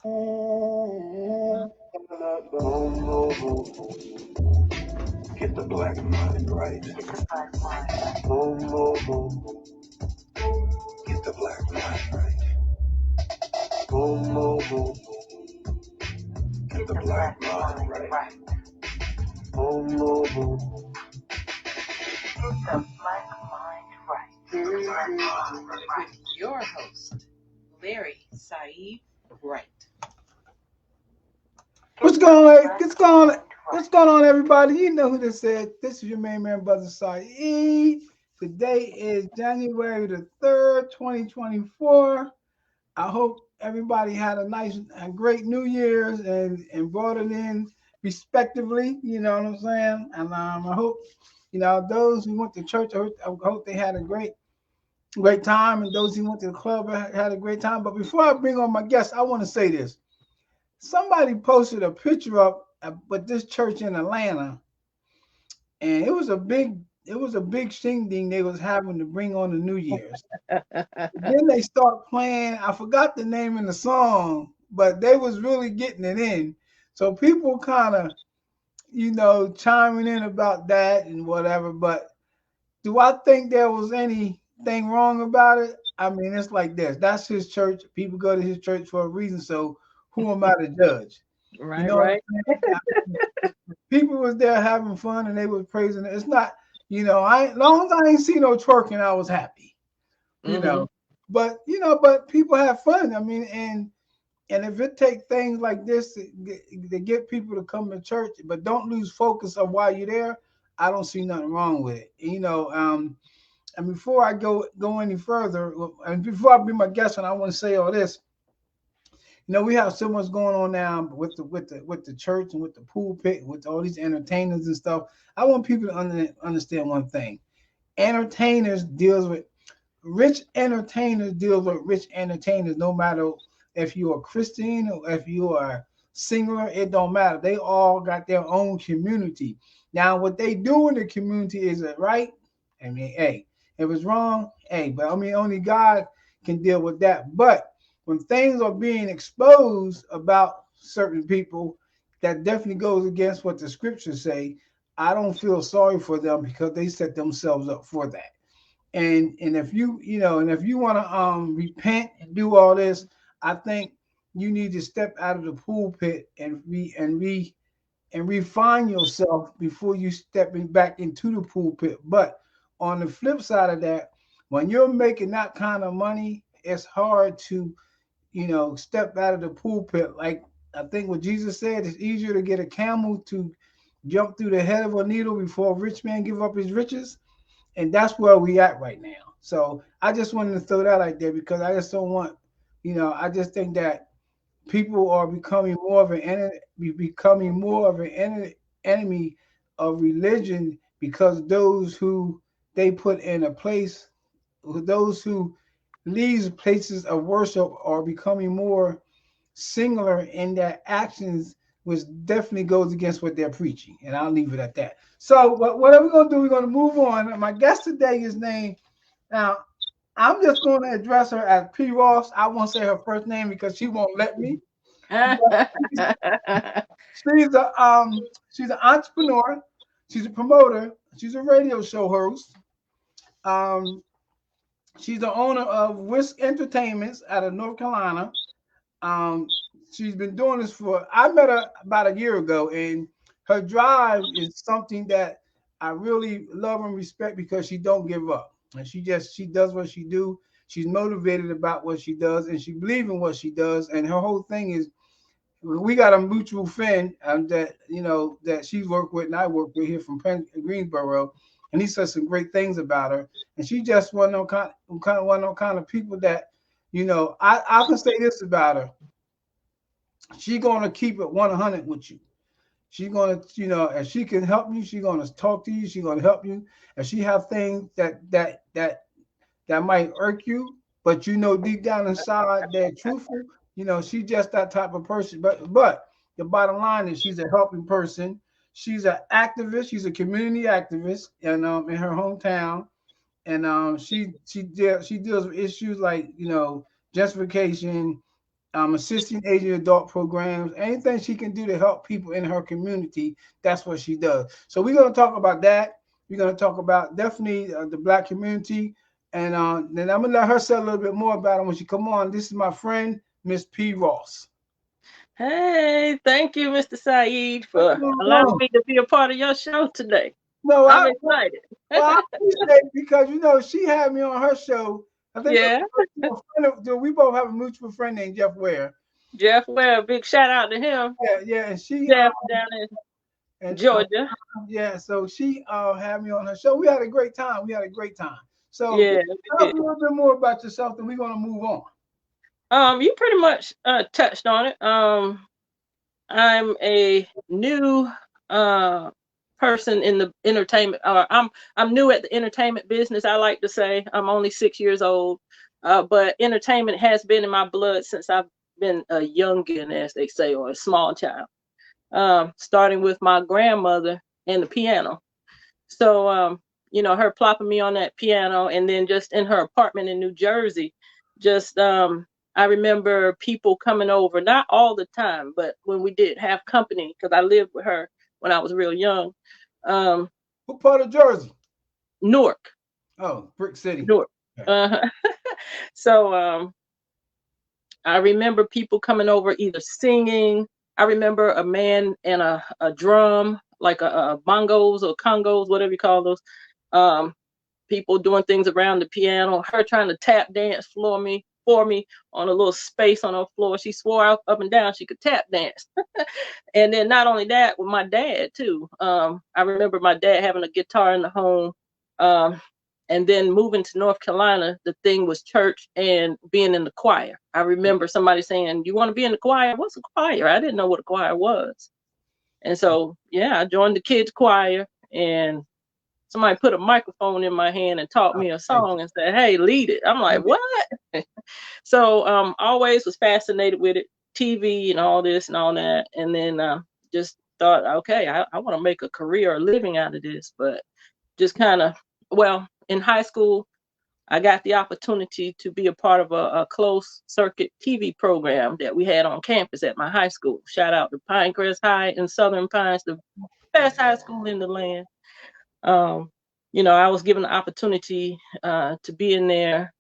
Get the black mind right. Get the black mind right. Get the black mind right. Get the black mind right. Get the black mind right. Your host, Lary Syid Wright. What's going on? What's going on, everybody? You know who this is. This is your main man, Brother Saeed. Today is January the 3rd, 2024. I hope everybody had a nice and great New Year's and brought it in respectively. You know what I'm saying? And I hope, those who went to church, I hope they had a great time. And those who went to the club had a great time. But before I bring on my guests, I want to say this. Somebody posted a picture up with this church in Atlanta, and it was a big shindig they was having to bring on the New Year's. Then they start playing. I forgot the name in the song, but they was really getting it in. So people kind of, chiming in about that and whatever. But do I think there was anything wrong about it? I mean, it's like this. That's his church. People go to his church for a reason. So who am I to judge? You Right, know what right. I'm saying? People was there having fun and they was praising it. It's not, long as I ain't see no twerking, I was happy. You Mm-hmm. know. But people have fun. I mean, and if it take things like this to get people to come to church, but don't lose focus of why you're there, I don't see nothing wrong with it. And before I go any further, and before I be my guest, and I want to say all this. We have so much going on now with the church and with the pulpit, with all these entertainers and stuff. I want people to understand one thing: entertainers deals with rich entertainers deals with rich entertainers. No matter if you're a Christian or if you are a singer, it don't matter. They all got their own community. Now, what they do in the community is it right? I mean, hey, if it's wrong, hey, but I mean, only God can deal with that. But when things are being exposed about certain people, that definitely goes against what the scriptures say. I don't feel sorry for them because they set themselves up for that. And if you want to repent and do all this, I think you need to step out of the pulpit and refine yourself before you stepping back into the pulpit. But on the flip side of that, when you're making that kind of money, it's hard to step out of the pulpit. Like I think what Jesus said, it's easier to get a camel to jump through the head of a needle before a rich man give up his riches, and that's where we at right now. So I just wanted to throw that out there because I just don't want, I just think that people are becoming more of an enemy of religion because those who they put in a place, those who leave places of worship are becoming more singular in their actions, which definitely goes against what they're preaching. And I'll leave it at that. So what are we going to do? We're going to move on. My guest today is named, now, I'm just going to address her as P. Ross. I won't say her first name because she won't let me. But she's an entrepreneur. She's a promoter. She's a radio show host. Um, she's the owner of WHISK Entertainment out of North Carolina. Um, she's been doing this I met her about a year ago, and her drive is something that I really love and respect because she don't give up. And she does what she do. She's motivated about what she does, and she believes in what she does. And her whole thing is, we got a mutual friend that she's worked with and I work with here from Greensboro, and he said some great things about her. And she just one of those kind of people that, I can say this about her: she's gonna keep it 100 with you. She's gonna, if she can help you, she's gonna talk to you. She's gonna help you. If she have things that might irk you, but deep down inside they're truthful. She's just that type of person. But the bottom line is she's a helping person. She's an activist. She's a community activist, and in her hometown, and she deals with issues like gentrification, assisting Asian adult programs, anything she can do to help people in her community, that's what she does. So we're going to talk about that. We're going to talk about definitely the Black community, and then I'm going to let her say a little bit more about it when she come on. This is my friend, Miss P. Ross. Hey, thank you, Mr. Syed, for allowing me to be a part of your show today. No, I'm excited. Well, I appreciate it because she had me on her show. I think we both have a mutual friend named Jeff Ware. Jeff Ware, big shout out to him. Yeah, and she Jeff down in Georgia. Yeah, so she had me on her show. We had a great time. So yeah, tell us a little bit more about yourself, and we're gonna move on. You pretty much touched on it. I'm a new person in the entertainment. I'm new at the entertainment business. I like to say I'm only 6 years old, but entertainment has been in my blood since I've been a youngin, as they say, or a small child. Starting with my grandmother and the piano. So her plopping me on that piano, and then just in her apartment in New Jersey, just I remember people coming over, not all the time, but when we did have company, because I lived with her when I was real young. What part of Jersey? Newark. Oh, Brick City. Newark. So I remember people coming over either singing. I remember a man and a drum, like a bongos or congos, whatever you call those. People doing things around the piano, her trying to tap dance for me on a little space on her floor. She swore up and down she could tap dance. And then not only that, with my dad too. I remember my dad having a guitar in the home. And then moving to North Carolina, the thing was church and being in the choir. I remember somebody saying, "You want to be in the choir? What's a choir?" I didn't know what a choir was. And so, yeah, I joined the kids' choir, and somebody put a microphone in my hand and taught me a song and said, "Hey, lead it." I'm like, "What?" So always was fascinated with it, TV and all this and all that. And then just thought, okay, I want to make a career or living out of this. But just kind of, in high school, I got the opportunity to be a part of a closed circuit TV program that we had on campus at my high school. Shout out to Pinecrest High in Southern Pines, the best high school in the land. I was given the opportunity to be in there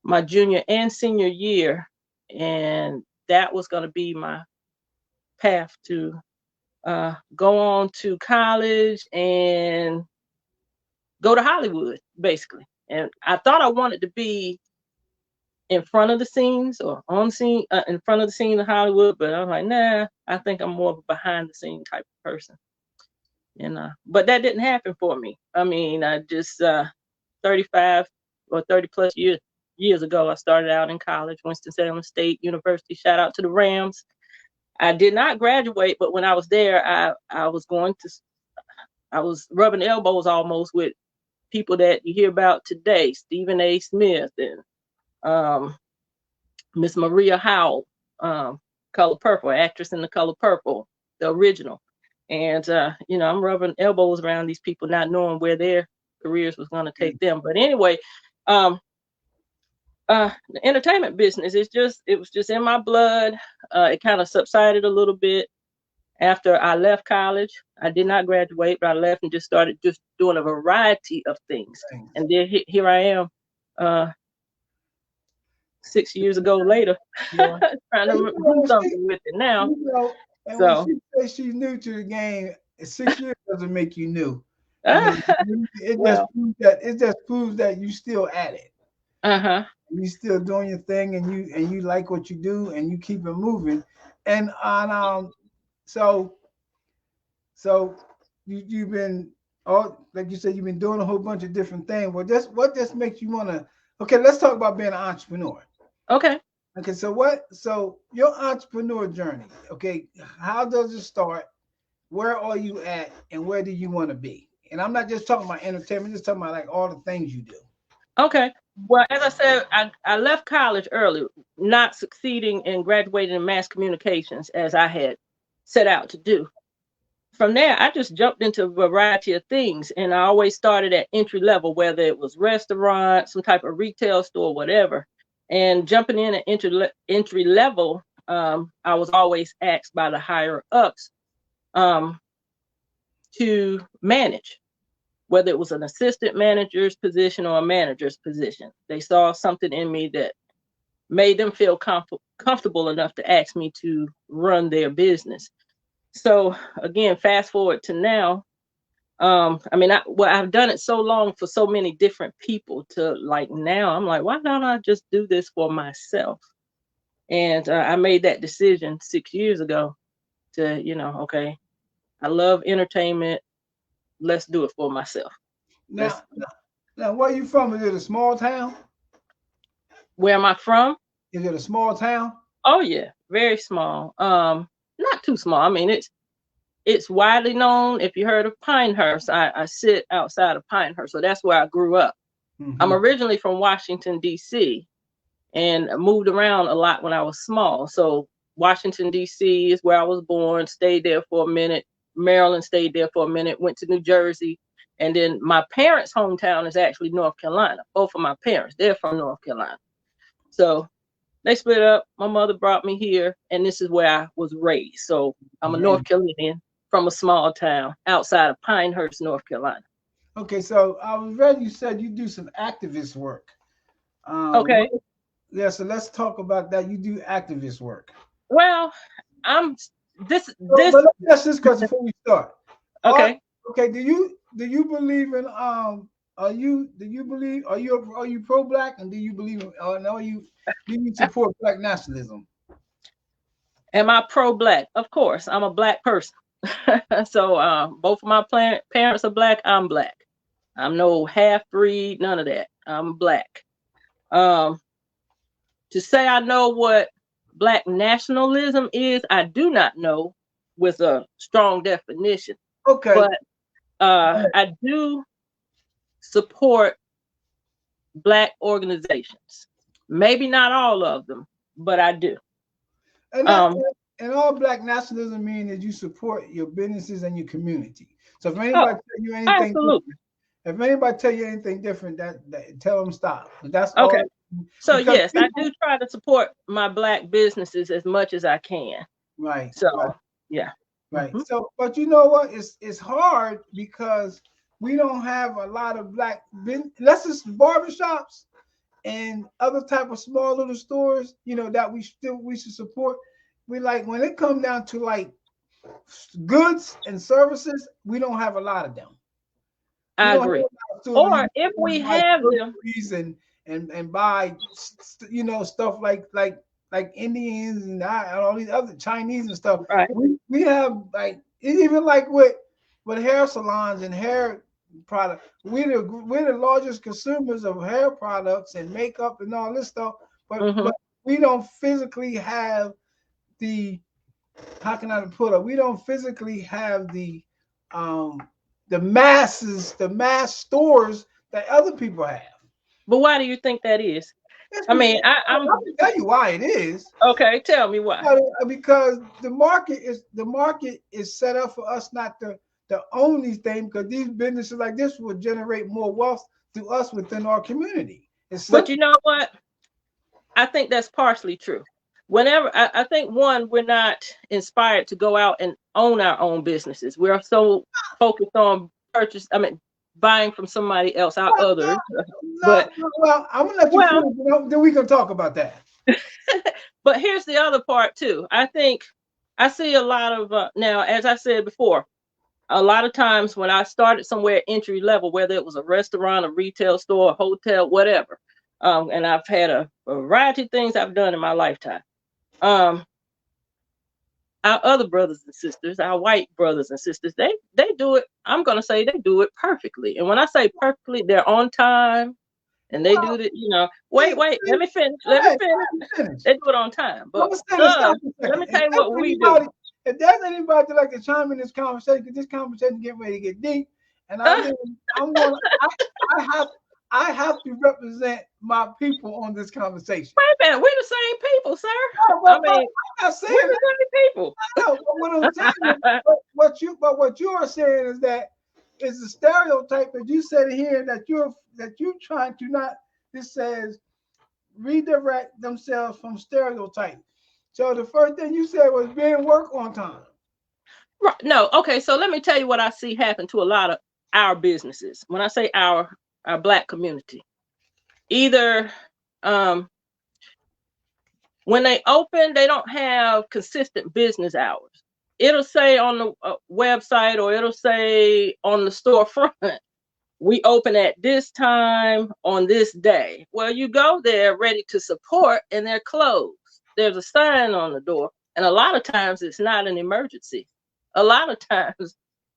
my junior and senior year, and that was going to be my path to go on to college and go to Hollywood, basically. And I thought I wanted to be in front of the scenes or on scene, in front of the scene in Hollywood, but I was like, nah, I think I'm more of a behind the scene type of person. And but that didn't happen for me. I mean, I just 35 or 30 plus years ago, I started out in college, Winston-Salem State University. Shout out to the Rams. I did not graduate, but when I was there, I was rubbing elbows almost with people that you hear about today, Stephen A. Smith and Miss Maria Howell, Color Purple, actress in The Color Purple, the original. And I'm rubbing elbows around these people, not knowing where their careers was going to take them. But anyway, the entertainment business, it was just in my blood. It kind of subsided a little bit after I left college. I did not graduate, but I left and just started just doing a variety of things. And then here I am 6 years ago later, trying to do something with it now. When she says she's new to the game, 6 years doesn't make you new. It just proves that you still at it. You still doing your thing, and you like what you do, and you keep it moving. And so you've been like you said, you've been doing a whole bunch of different things. Well, what just makes you want to? Okay, let's talk about being an entrepreneur. Okay, so your entrepreneur journey. Okay, how does it start? Where are you at, and where do you want to be? And I'm not just talking about entertainment, I'm just talking about like all the things you do. Okay. Well, as I said, I left college early, not succeeding in graduating in mass communications as I had set out to do. From there, I just jumped into a variety of things, and I always started at entry level, whether it was restaurant, some type of retail store, whatever. And jumping in at entry level, I was always asked by the higher ups to manage, whether it was an assistant manager's position or a manager's position. They saw something in me that made them feel comfortable enough to ask me to run their business. So again, fast forward to now. I've done it so long for so many different people to like now I'm like, why don't I just do this for myself? And I made that decision 6 years ago to, okay, I love entertainment. Let's do it for myself. Now, where are you from? Is it a small town? Where am I from? Is it a small town? Oh yeah, very small. Not too small. I mean, it's widely known. If you heard of Pinehurst, I sit outside of Pinehurst, so that's where I grew up. Mm-hmm. I'm originally from Washington, D.C., and moved around a lot when I was small. So Washington, D.C. is where I was born, stayed there for a minute. Maryland, stayed there for a minute, went to New Jersey. And then my parents' hometown is actually North Carolina. Both of my parents, they're from North Carolina. So they split up. My mother brought me here, and this is where I was raised. So I'm a North Carolinian from a small town outside of Pinehurst, North Carolina. Okay, so I was read you said you do some activist work. Okay. Yeah, so let's talk about that. You do activist work. Well, this. But let's just because before we start. Okay. Okay. Do you believe in Are you pro-black, and do you believe in do you support black nationalism? Am I pro-black? Of course, I'm a black person. So both of my parents are black. I'm black. I'm no half-breed, none of that. I'm black. To say I know what black nationalism is, I do not know with a strong definition. Okay. But I do support black organizations. Maybe not all of them, but I do. And all black nationalism means that you support your businesses and your community. So if anybody tell you anything different, that tell them stop. That's okay. All. So yes, I do try to support my black businesses as much as I can. Right. So right. Yeah. Right. Mm-hmm. So, but you know what? It's hard because we don't have a lot of black unless it's barbershops and other type of small little stores, that we should support. We like when it comes down to like goods and services, we don't have a lot of them. I agree. Or if we have them and buy stuff like Indians and all these other Chinese and stuff. Right. We have like even like with hair salons and hair products. We're the largest consumers of hair products and makeup and all this stuff, but we don't physically have the we don't physically have the mass stores that other people have. But why do you think that is? I mean, I'm gonna tell you why it is. Okay, tell me why. Because the market is set up for us not to own these things, because these businesses like this will generate more wealth to us within our community. But you know what? I think that's partially true. Whenever I think we're not inspired to go out and own our own businesses. We're so focused on buying from somebody else, well, I'm gonna let you finish, then we can talk about that. But here's the other part too. I think I see a lot of now, as I said before, a lot of times when I started somewhere entry level, whether it was a restaurant, a retail store, a hotel, whatever, and I've had a variety of things I've done in my lifetime. Our other brothers and sisters, our white brothers and sisters, they do it. I'm gonna say they do it perfectly. And when I say perfectly, they're on time, and they do it. Wait, let me finish. They do it on time. But let me tell you what we do. If there's anybody that like to chime in this conversation, because this conversation getting ready to get deep, and I have to represent my people on this conversation. Wait a minute, we're the same people, sir. I'm not saying we're the same people. No, but what I'm saying, what you are saying is that it's a stereotype that you said here that you're trying to not. This says redirect themselves from stereotypes. So the first thing you said was being work on time. Right. No, okay, so let me tell you what I see happen to a lot of our businesses. When I say our Black community, either when they open, they don't have consistent business hours. It'll say on the website, or it'll say on the storefront, we open at this time on this day. Well, you go there ready to support and they're closed. There's a sign on the door. And a lot of times it's not an emergency. A lot of times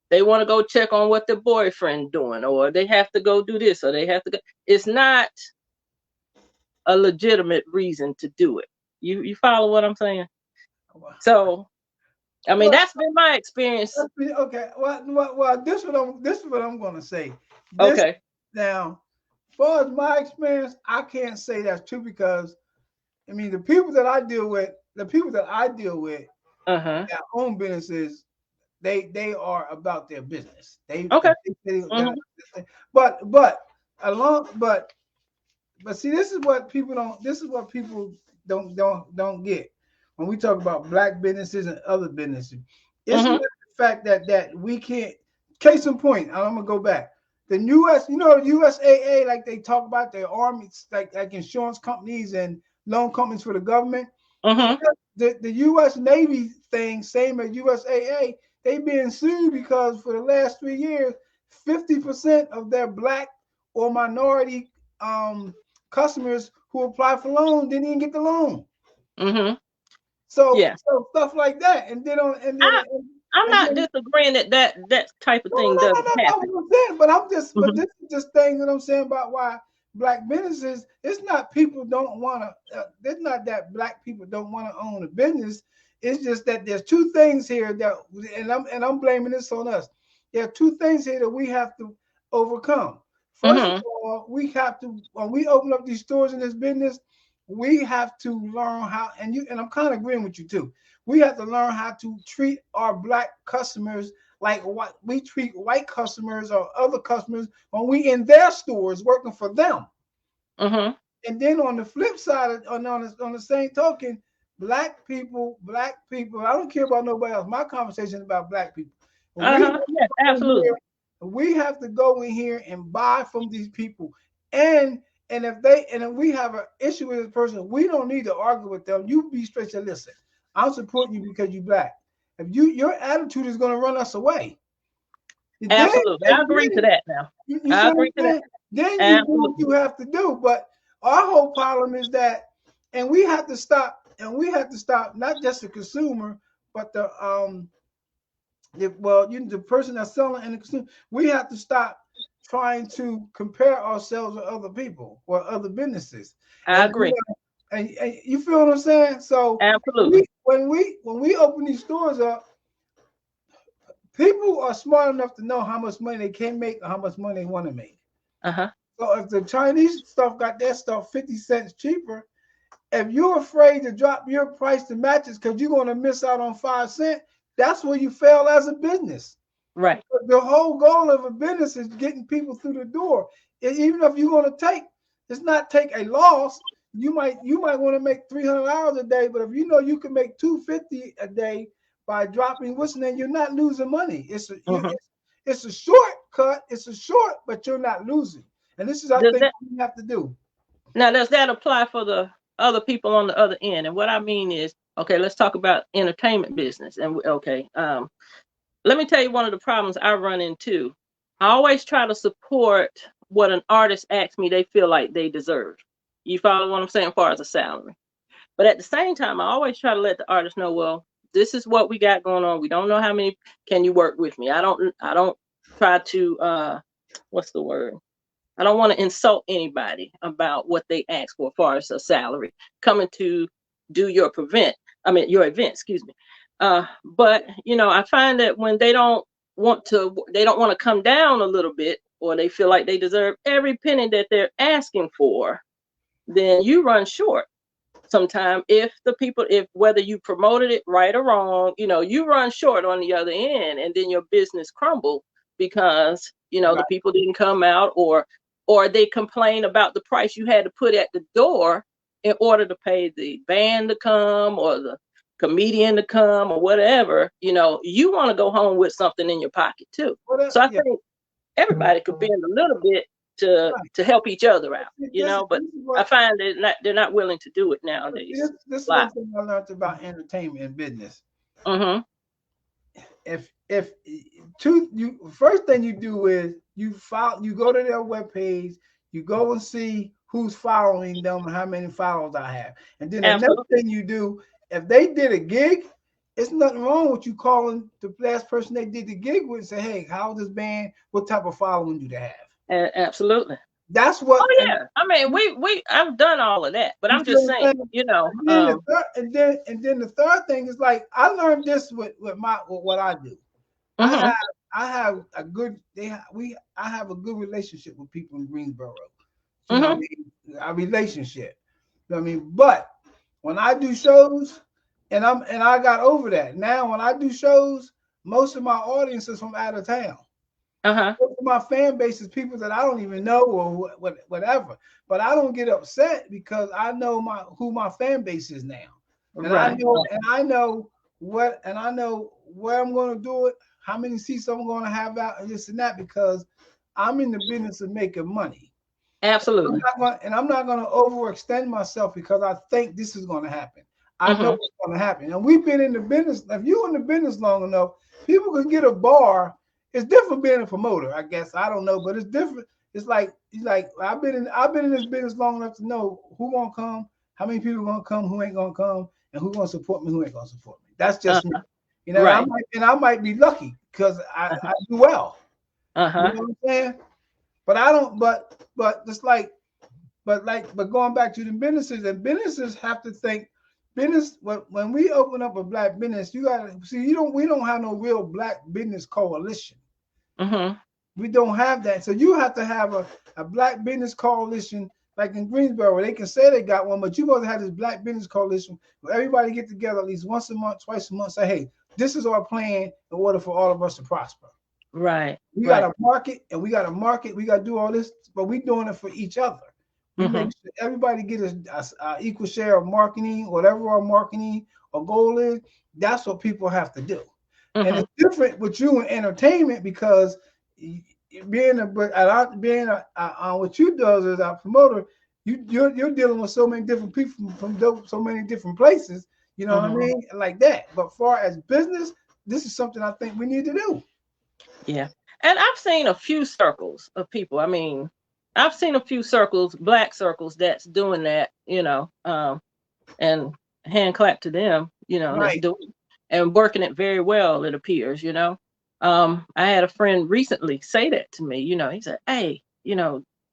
they want to go check on what their boyfriend doing, or they have to go do this, or they have to go. It's not a legitimate reason to do it. You follow what I'm saying? So, I mean, that's been my experience. Okay. Well, this is what I'm going to say. Okay. Now, as far as my experience, I can't say that's true because, I mean, the people that I deal with, Uh-huh. their own businesses, they are about their business. Okay. But see, this is what people don't get when we talk about Black businesses and other businesses. It's not the fact that we can't. Case in point, I'm gonna go back. The U.S., USAA, like they talk about their armies, like insurance companies and loan companies for the government. The U.S. Navy thing, same as USAA, they being sued because for the last 3 years, 50% of their Black or minority customers who apply for loan didn't even get the loan. So stuff like that, and then I'm not disagreeing that type of thing doesn't happen. But but this is just things that I'm saying about why Black businesses. It's not people don't want to. It's not that Black people don't want to own a business. It's just that there's two things here that, and I'm blaming this on us. There are two things here that we have to overcome. First of all, we have to, when we open up these stores in this business, we have to learn how, and I'm kind of agreeing with you too. We have to learn how to treat our Black customers like what we treat white customers or other customers when we in their stores working for them. And then on the flip side, on the same token, Black people, I don't care about nobody else. My conversation is about Black people. Yes, absolutely. We have to go in here and buy from these people. And if we have an issue with this person, we don't need to argue with them. You be straight and listen. I'm supporting you because you're Black. If your attitude is going to run us away. Absolutely. I agree to that now. I agree to that. Then you do what you have to do. But our whole problem is that, and we have to stop, not just the consumer, but the person that's selling and the consumer. We have to stop trying to compare ourselves with other people or other businesses. I agree. And you feel what I'm saying? So absolutely. When we open these stores up, people are smart enough to know how much money they can make or how much money they want to make. So if the Chinese stuff got their stuff 50 cents cheaper, if you're afraid to drop your price to match it because you're going to miss out on 5 cents, that's where you fail as a business. Right. The whole goal of a business is getting people through the door. And even if you're going to take a loss, you might want to make $300 a day, but if you know you can make $250 a day by dropping what's name, you're not losing money. It's a shortcut. It's a short, but you're not losing. And this is I think we have to do. Now, does that apply for the other people on the other end? And what I mean is, okay, let's talk about entertainment business. And let me tell you one of the problems I run into. I always try to support what an artist asks me they feel like they deserve. You follow what I'm saying as far as a salary. But at the same time, I always try to let the artist know, well, this is what we got going on. We don't know how many can you work with me. I don't try to what's the word? I don't want to insult anybody about what they ask for as far as a salary coming to do your event, excuse me. But I find that when they don't want to come down a little bit, or they feel like they deserve every penny that they're asking for, then you run short. Sometimes if whether you promoted it right or wrong, you run short on the other end, and then your business crumble because the people didn't come out, or they complain about the price you had to put at the door in order to pay the band to come or the comedian to come or whatever, you want to go home with something in your pocket too. So I think everybody could bend a little bit to help each other out, but I find they're not willing to do it nowadays. This is one thing I learned about entertainment and business. Mm-hmm. First thing you do is you go to their webpage, you go and see who's following them and how many followers I have. And then the next thing you do, if they did a gig, it's nothing wrong with you calling the last person they did the gig with and say, hey, how's this band? What type of following do they have? Absolutely. That's what. Oh yeah. I mean, I've done all of that, but I'm just saying, And then the third thing is like I learned this with what I do. Mm-hmm. I have a good relationship with people in Greensboro. A relationship. You know what I mean? But when I do shows, and I got over that. Now when I do shows, most of my audience is from out of town. Uh-huh. Most of my fan base is people that I don't even know or whatever. But I don't get upset because I know who my fan base is now. And right. I know where I'm going to do it, how many seats I'm going to have out, and this and that, because I'm in the business of making money. Absolutely. I'm not going to overextend myself because I think this is going to happen. I know what's going to happen. And we've been in the business. If you're in the business long enough, people can get a bar. It's different being a promoter, I guess. I don't know, but it's different. It's like I've been in this business long enough to know who gonna come, how many people gonna come, who ain't gonna come, and who gonna support me, who ain't gonna support me. That's just me. Right. I might be lucky because I do well. You know what I'm saying? But I don't. But going back to the businesses, and businesses have to think. Business when we open up a black business, you gotta see. We don't have no real black business coalition. Mm-hmm. We don't have that. So you have to have a black business coalition, like in Greensboro. They can say they got one, but you must have this black business coalition where everybody get together at least once a month, twice a month, say, hey, this is our plan in order for all of us to prosper. Right. We got to market, and we got to do all this, but we're doing it for each other. We make sure everybody get a equal share of marketing, whatever our marketing or goal is. That's what people have to do. And it's different with you in entertainment because what you do as a promoter, you're dealing with so many different people from so many different places. You know what I mean? Like that. But far as business, this is something I think we need to do. Yeah, and I've seen a few circles of people. I mean, I've seen a few circles, black circles, that's doing that. And hand clap to them. That's doing and working it very well, it appears. I had a friend recently say that to me. He said, hey,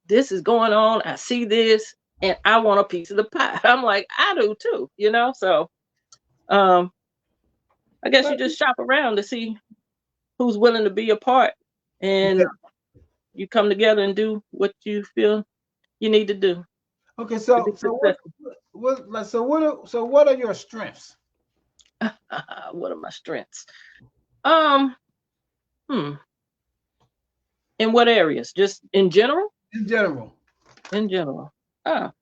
this is going on. I see this and I want a piece of the pie. I'm like, I do too, so I guess you just shop around to see who's willing to be a part, and you come together and do what you feel you need to do. Okay, so what are your strengths? What are my strengths? In what areas? Just in general? In general. I'm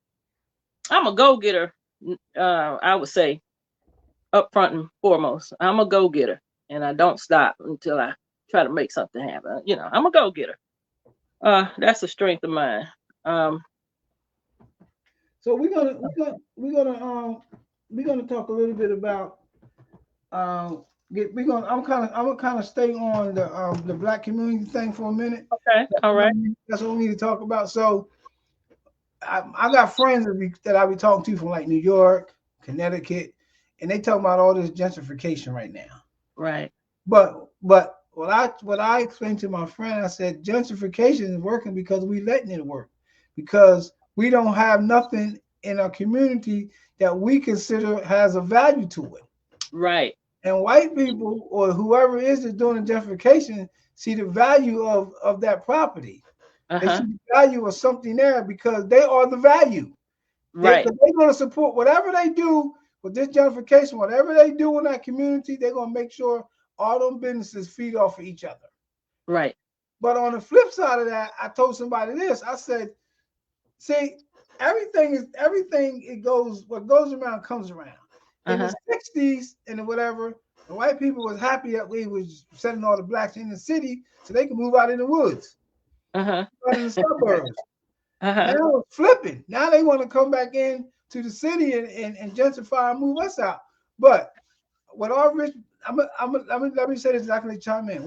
a go-getter. I would say up front and foremost, I'm a go-getter, and I don't stop until I try to make something happen. I'm a go-getter. That's a strength of mine. So we're gonna talk a little bit about I'm gonna stay on the black community thing for a minute. Okay, all right. That's what we need to talk about. So I got friends that I be talking to from like New York, Connecticut, and they talk about all this gentrification right now. Right. But what I explained to my friend, I said gentrification is working because we letting it work, because we don't have nothing in our community that we consider has a value to it. Right. And white people or whoever is doing the gentrification see the value of that property. They see the value of something there because they are the value. Right. They're going to support whatever they do with this gentrification, whatever they do in that community, they're going to make sure all them businesses feed off of each other. Right. But on the flip side of that, I told somebody this. I said, see, everything. It goes, what goes around comes around. In the 60s and whatever, the white people was happy that we was sending all the blacks in the city so they could move out in the woods, out in the suburbs. Now it's flipping. Now they want to come back in to the city and gentrify and move us out. But what our rich, let me say this, I can chime in.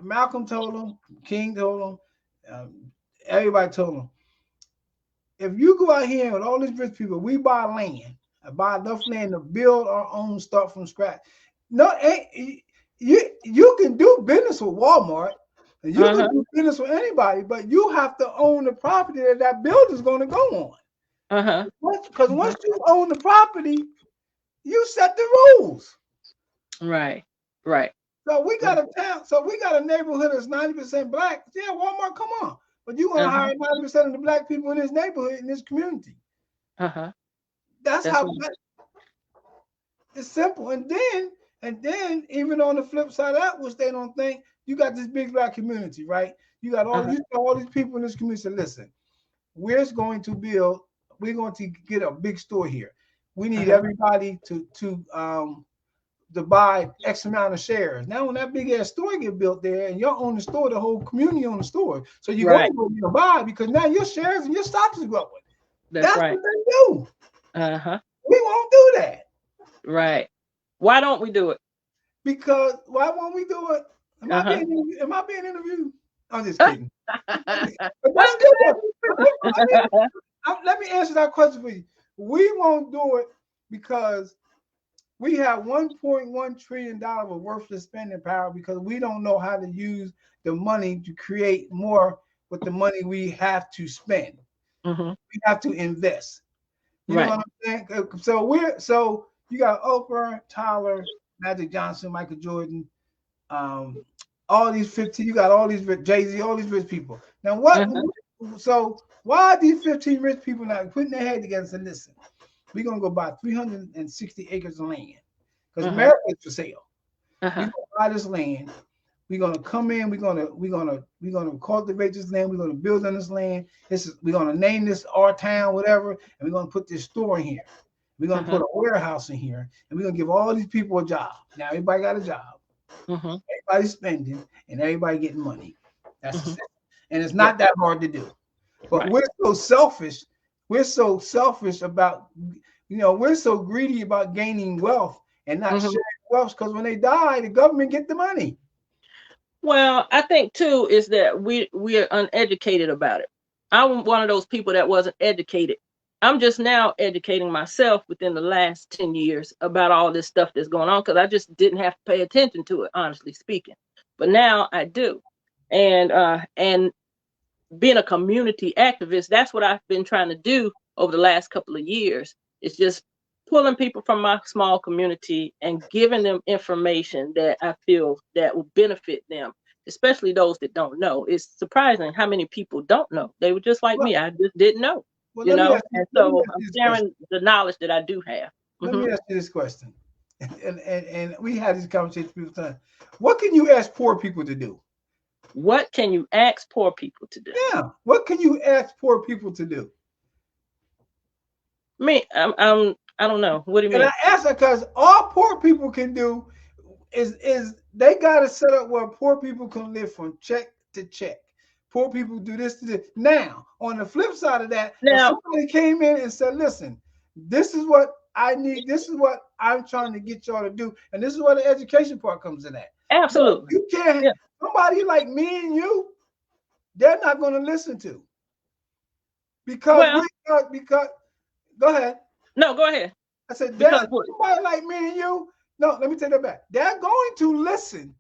Malcolm told them, King told them, everybody told them, if you go out here with all these rich people, we buy land, buy enough land to build our own stuff from scratch. No, you can do business with Walmart, and you can do business with anybody, but you have to own the property that building's going to go on. Because once you own the property, you set the rules. Right. So we got a neighborhood that's 90% black. Yeah, Walmart, come on. But you want to hire 90% of the black people in this neighborhood, in this community. That's how it's simple. And then even on the flip side of that, which they don't think, you got this big black community, right? You got all these people in this community say, listen, we're going to get a big store here. We need everybody to buy X amount of shares. Now, when that big ass store get built there, and you own the store, the whole community own the store, so you want to go buy because now your shares and your stocks is growing. That's right. What they do. We won't do that. Right. Why don't we do it? Because why won't we do it? Am I being interviewed? I'm just kidding. Let me answer that question for you. We won't do it because we have $1.1 trillion of worthless spending power because we don't know how to use the money to create more with the money we have to spend. We have to invest. You know what I'm saying? So you got Oprah, Tyler, Magic Johnson, Michael Jordan, all these 15. You got all these Jay-Z, all these rich people. Now So why are these 15 rich people not putting their head together and saying, listen, we're gonna go buy 360 acres of land because America is for sale. We're gonna buy this land. We're gonna come in. We're gonna cultivate this land. We're gonna build on this land. We're gonna name this our town, whatever, and we're gonna put this store in here. We're gonna put a warehouse in here, and we're gonna give all these people a job. Now everybody got a job. Everybody's spending, and everybody getting money. That's and it's not that hard to do. But we're so selfish. We're so selfish about, we're so greedy about gaining wealth and not sharing wealth because when they die, the government get the money. Well, I think too is that we're uneducated about it. I'm one of those people that wasn't educated. I'm just now educating myself within the last 10 years about all this stuff that's going on because I just didn't have to pay attention to it, honestly speaking. But now I do. And being a community activist, that's what I've been trying to do over the last couple of years. It's just pulling people from my small community and giving them information that I feel that will benefit them, especially those that don't know. It's surprising how many people don't know. They were just like me. I just didn't know, and so I'm sharing the knowledge that I do have. Let me ask you this question. And we had this conversation all the time. What can you ask poor people to do? What can you ask poor people to do? Yeah. What can you ask poor people to do? Me, I don't know. What do you mean? And I ask that because all poor people can do is they got to set up where poor people can live from check to check. Poor people do this to this. Now, on the flip side of that, if somebody came in and said, listen, this is what I need. This is what I'm trying to get y'all to do. And this is where the education part comes in at. Absolutely. You can't, somebody like me and you, they're not going to listen to. Because go ahead. No, go ahead. I said, somebody like me and you, no, let me take that back. They're going to listen,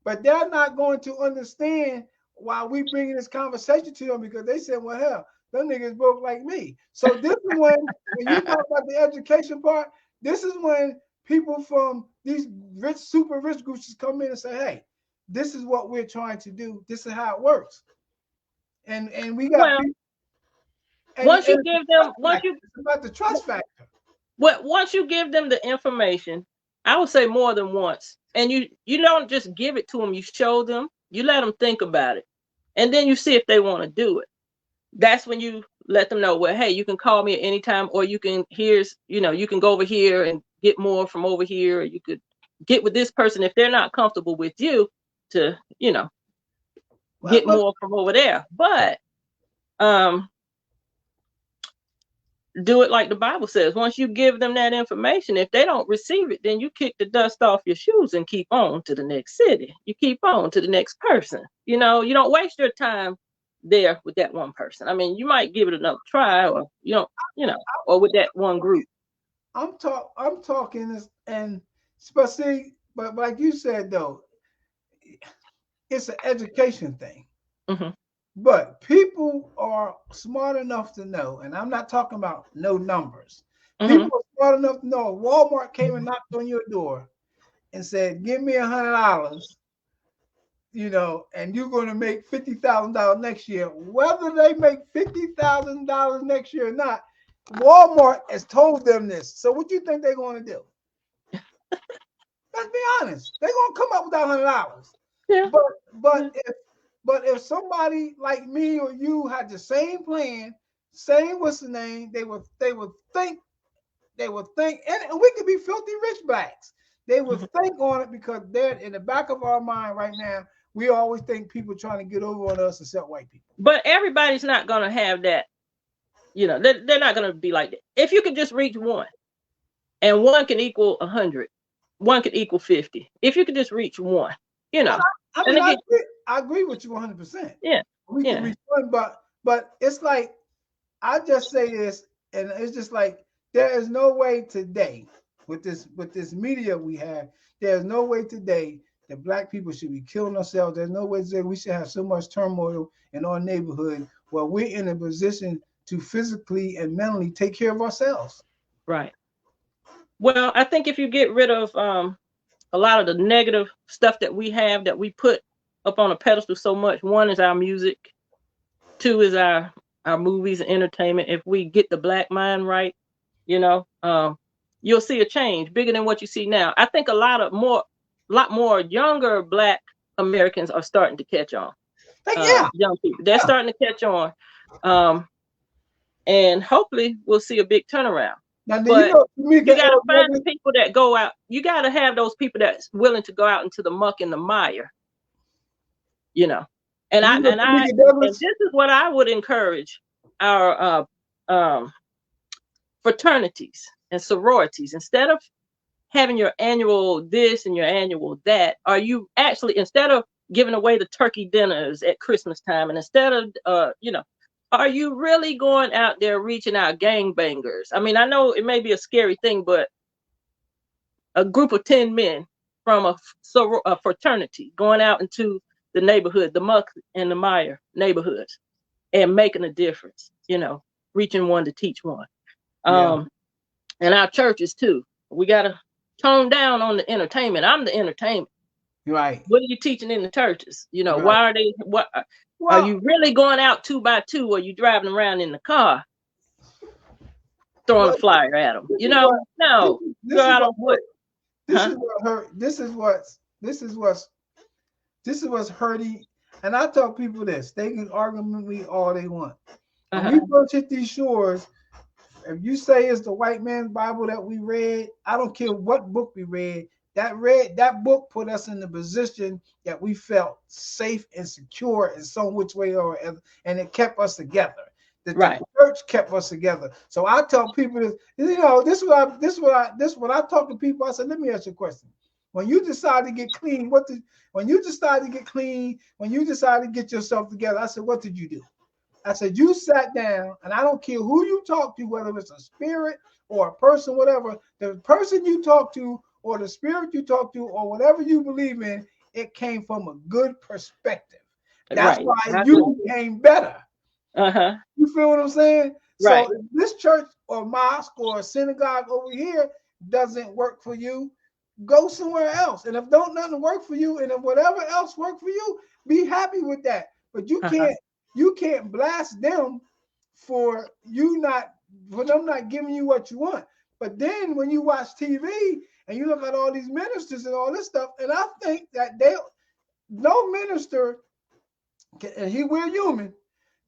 but they're not going to understand why we bringing this conversation to them because they said, well, hell, them niggas broke like me. So this is when you talk about the education part, this is when people from these rich, super rich groups just come in and say, hey, this is what we're trying to do. This is how it works. And we got people. Once you give them, it's about the trust factor. Well, once you give them the information, I would say more than once, and you don't just give it to them, you show them, you let them think about it. and then you see if they want to do it. That's when you let them know, well, hey, you can call me at any time, or you can, you can go over here and get more from over here, or you could get with this person if they're not comfortable with you to, get more from over there. But do it like the Bible says. Once you give them that information, if they don't receive it, then you kick the dust off your shoes and keep on to the next city. You keep on to the next person. You don't waste your time there with that one person. I mean, you might give it another try, or or with that one group. I'm talking this, and especially, but like you said though, it's an education thing. Mm-hmm. But people are smart enough to know, and I'm not talking about no numbers. Mm-hmm. People are smart enough to know if Walmart came and knocked on your door and said, "Give me $100," and you're going to make $50,000 next year. Whether they make $50,000 next year or not, Walmart has told them this. So what do you think they're going to do? Let's be honest. They're going to come up with that $100. Yeah. But if somebody like me or you had the same plan, same what's the name, they would think, and we could be filthy rich blacks. They would think on it, because they're in the back of our mind right now. We always think people trying to get over on us except white people. But everybody's not going to have that. They're not going to be like that. If you could just reach one, and one can equal 100, one could equal 50. If you could just reach one, I agree with you 100%. Yeah, we can reach one, but it's like, I just say this, and it's just like, there is no way today with this media we have. There's no way today that black people should be killing ourselves. There's no way today we should have so much turmoil in our neighborhood where we're in a position to physically and mentally take care of ourselves. Right. Well, I think if you get rid of a lot of the negative stuff that we have, that we put up on a pedestal so much, one is our music, two is our movies and entertainment. If we get the black mind right, you'll see a change bigger than what you see now. I think a lot more younger black Americans are starting to catch on. Young people, they're starting to catch on, and hopefully we'll see a big turnaround. Now, but you gotta find people that go out. You gotta have those people that's willing to go out into the muck and the mire. And this is what I would encourage our fraternities and sororities. Instead of having your annual this and your annual that, are you actually, instead of giving away the turkey dinners at Christmas time, and instead of are you really going out there reaching out gangbangers? I mean, I know it may be a scary thing, but a group of 10 men from a fraternity going out into the neighborhood, the muck and the mire neighborhoods, and making a difference, reaching one to teach one. And our churches too. We got to tone down on the entertainment. I'm the entertainment. Right. What are you teaching in the churches? Right. Why are they, are you really going out 2 by 2, or are you driving around in the car throwing a flyer at them? No. This is what's hurting. And I tell people this: they can argue with me all they want. When we first hit these shores, if you say it's the white man's Bible that we read, I don't care what book we read. That book put us in the position that we felt safe and secure in some which way or other, and it kept us together. The church kept us together. So I tell people this. This is what I talk to people. I said, let me ask you a question. When you decide to get clean, when you decide to get yourself together, I said, what did you do? I said, you sat down, and I don't care who you talk to, whether it's a spirit or a person, whatever, the person you talk to or the spirit you talk to or whatever you believe in, it came from a good perspective. That's why you became better. You feel what I'm saying? Right. So if this church or mosque or synagogue over here doesn't work for you, go somewhere else. And if nothing work for you, and if whatever else work for you, be happy with that. But you can't blast them for them not giving you what you want. But then when you watch TV and you look at all these ministers and all this stuff, and I think that no minister And we're human.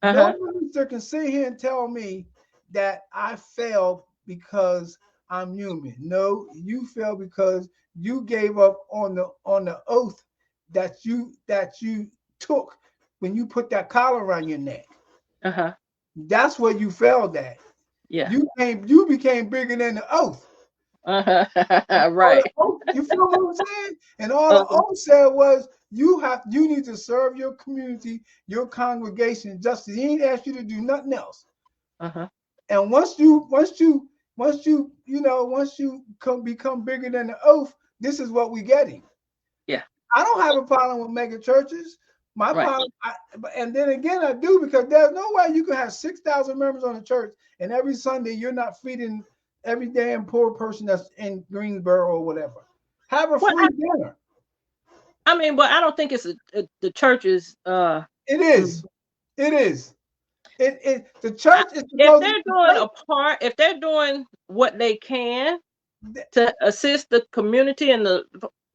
Uh-huh. No minister can sit here and tell me that I failed because I'm human. No, you failed because you gave up on the oath that you took when you put that collar around your neck. Uh-huh. That's where you failed at. Yeah. You became bigger than the oath. Uh-huh. All the Right. oath, you feel what I'm saying? And all the Uh-huh. oath said was you need to serve your community, your congregation justice. He ain't asked you to do nothing else. Uh-huh. And once you become bigger than the oath, this is what we're getting. Yeah. I don't have a problem with mega churches. My Right. problem, and then again, I do, because there's no way you can have 6,000 members on a church and every Sunday you're not feeding every damn poor person that's in Greensboro or whatever. Have a Well, free dinner. I mean, but I don't think it's the church's It is. It is. The church is if supposed to they're be doing a part, if they're doing what they can to assist the community and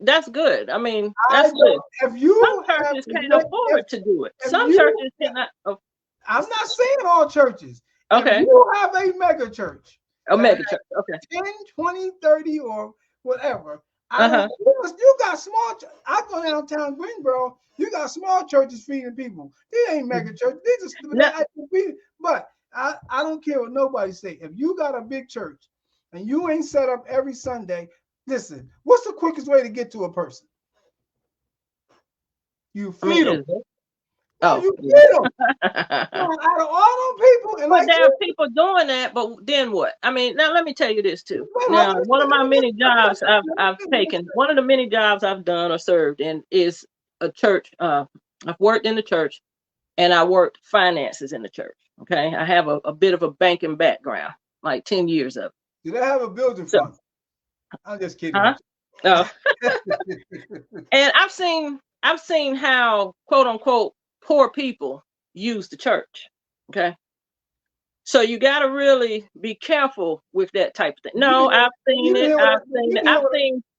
that's good. I mean, that's good. If you Some have, churches can't afford to do it. if Some you, churches cannot. I'm not saying all churches. If Okay. you have a mega church, A mega church. Okay. 10, 20, 30, or whatever, Uh-huh. you got small. I go downtown Greensboro. You got small churches feeding people. These ain't mega churches. These No. are feeding. But I don't care what nobody say. If you got a big church and you ain't set up every Sunday, listen. What's the quickest way to get to a person? You feed them. Oh, You yeah. feed them. Out of all them people, and But like there are people doing that, but then what? I mean, now let me tell you this too. Now, one of my many jobs I've taken, one of the many jobs I've done or served in is a church. I've worked in the church and I worked finances in the church. Okay. I have a bit of a banking background, like 10 years of it. Do they have a building So, fund? I'm just kidding. huh? Oh. And I've seen how quote unquote poor people use the church. Okay. So you got to really be careful with that type of thing. No, I've seen it. I've seen it.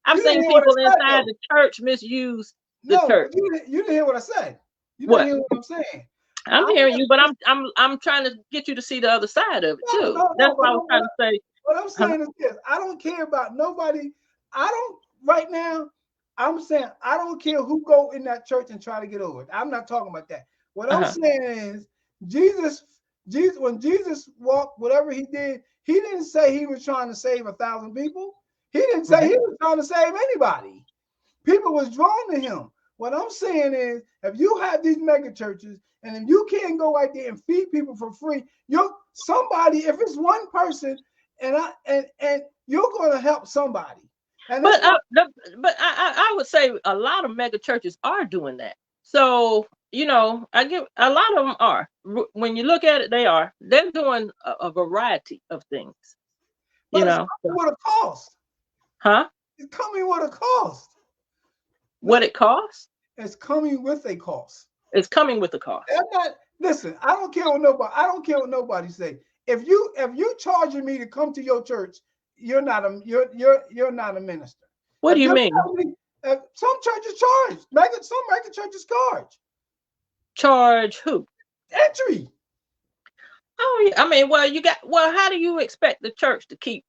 I've seen people inside the church misuse the church. You didn't hear what I said. You What? didn't hear what I'm saying. I'm hearing you, but I'm trying to get you to see the other side of it too. That's what I was trying to say. What I'm saying is this: I don't care about nobody. I don't right now. I'm saying I don't care who go in that church and try to get over it. I'm not talking about that. What I'm saying is Jesus, when Jesus walked, whatever he did, he didn't say he was trying to save 1,000 people. He didn't say he was trying to save anybody. People was drawn to him. What I'm saying is, if you have these mega churches, and if you can't go out there and feed people for free, somebody, if it's one person, and you're going to help somebody. And but I would say a lot of mega churches are doing that. So I give a lot of them are. When you look at it, they're doing a variety of things. But it's coming with a cost. Huh? It's coming with a cost. What it costs? It's coming with a cost. It's coming with a cost. Listen, I don't care what nobody say. If you charging me to come to your church, you're not a minister. What do you mean? Some churches charge. Some mega churches charge. Charge who? Entry. Oh yeah. I mean, how do you expect the church to keep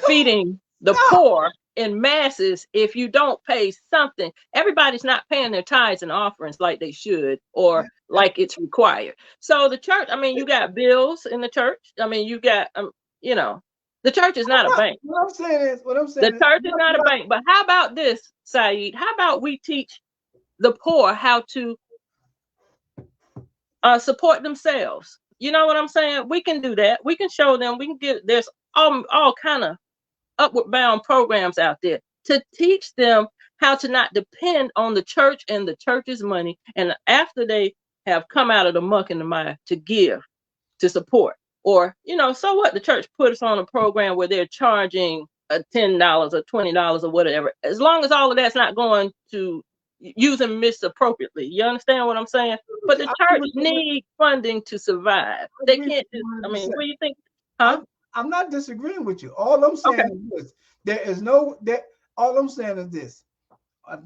feeding the poor in masses if you don't pay something? Everybody's not paying their tithes and offerings like they should or like it's required. So the church, I mean, you got bills in the church. I mean, you got the church is not a bank. What I'm saying is the church is not a bank. But how about this, Syed? How about we teach the poor how to support themselves? You know what I'm saying? We can do that. We can show them. We can there's all kind of upward bound programs out there to teach them how to not depend on the church and the church's money. And after they have come out of the muck and the mire, to give, to support. Or, so what? The church put us on a program where they're charging $10 or $20 or whatever. As long as all of that's not going to use and misappropriately. You understand what I'm saying? But the church needs funding to survive. They can't just, I mean, what do you think? Huh? I'm not disagreeing with you. All I'm saying is this. All I'm saying is this.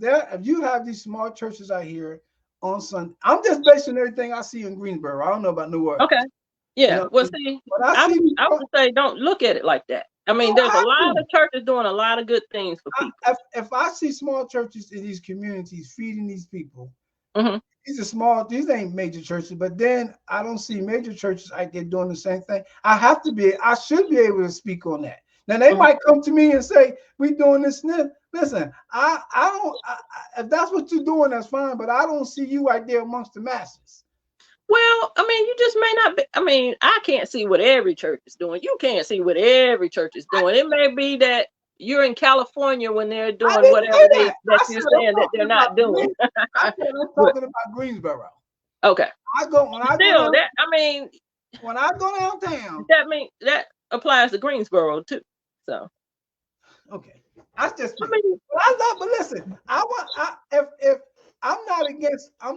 If you have these small churches out here on Sunday. I'm just basing everything I see in Greensboro. I don't know about New Orleans. Okay. Yeah. You know, Well, see, but I would say don't look at it like that. I mean, there's a lot of churches doing a lot of good things for people. If I see small churches in these communities feeding these people, Mm-hmm. these ain't major churches, but then I don't see major churches like they're doing the same thing. I should be able to speak on that. Now they might come to me and say, we doing this and that. Listen, if that's what you're doing, that's fine, but I don't see you right there amongst the masses. Well, I mean, you just may not be. I mean, I can't see what every church is doing. You can't see what every church is doing. It may be that you're in California when they're doing whatever that you're saying that they're not doing. I'm talking about Greensboro. Okay. When I go downtown. That applies to Greensboro too. So. Okay. But listen, if I'm not against, I